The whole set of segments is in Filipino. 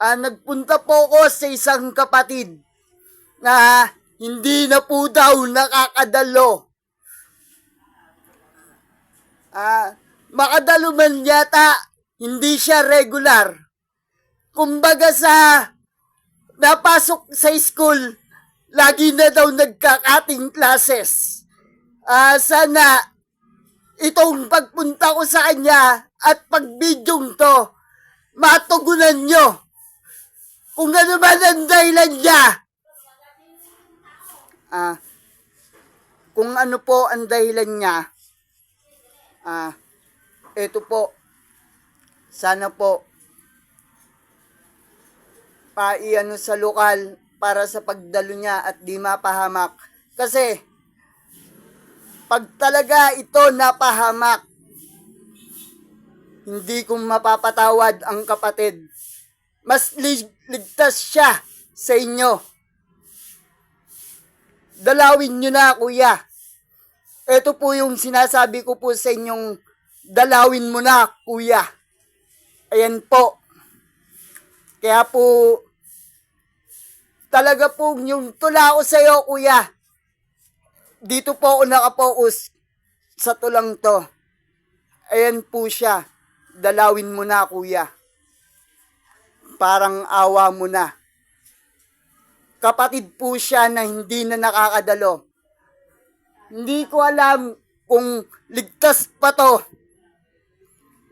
Nagpunta po ako sa isang kapatid na hindi na po daw nakakadalo. Makadalo man yata, hindi siya regular. Kumbaga sa napasok sa school, lagi na daw nagkakating classes. Sana itong pagpunta ko sa kanya at pagbidyong to, matugunan nyo kung ano man ang dahilan niya. Kung ano po ang dahilan niya, eto po, sana po, paiano sa lokal para sa pagdalo niya at di mapahamak. Kasi, pag talaga ito napahamak, hindi ko mapapatawad ang kapatid. Mas ligtas siya sa inyo. Dalawin nyo na, kuya. Ito po yung sinasabi ko po sa inyong dalawin mo na, kuya. Ayan po. Kaya po, talaga po yung tula ko sa iyo, kuya. Dito po ako nakapokus sa tulang to. Ayan po siya. Dalawin mo na, kuya. Parang awa mo na. Kapatid po siya na hindi na nakakadalo. Hindi ko alam kung ligtas pa to.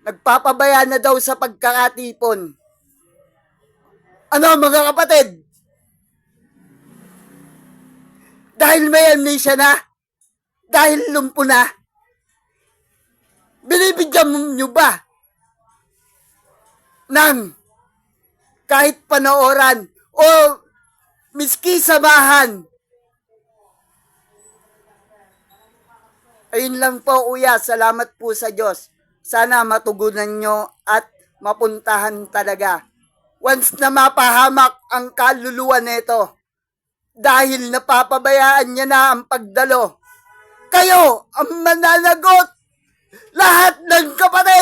Nagpapabaya na daw sa pagkakatipon. Ano mga kapatid? Dahil may amnesia na? Dahil lumpo na? Binibigyan nyo ba ng kahit panooran o miski samahan? Ayun lang po, kuya. Salamat po sa Diyos. Sana matugunan nyo at mapuntahan talaga. Once na mapahamak ang kaluluwa nito, dahil napapabayaan niya na ang pagdalo, kayo ang mananagot, lahat ng kapatid!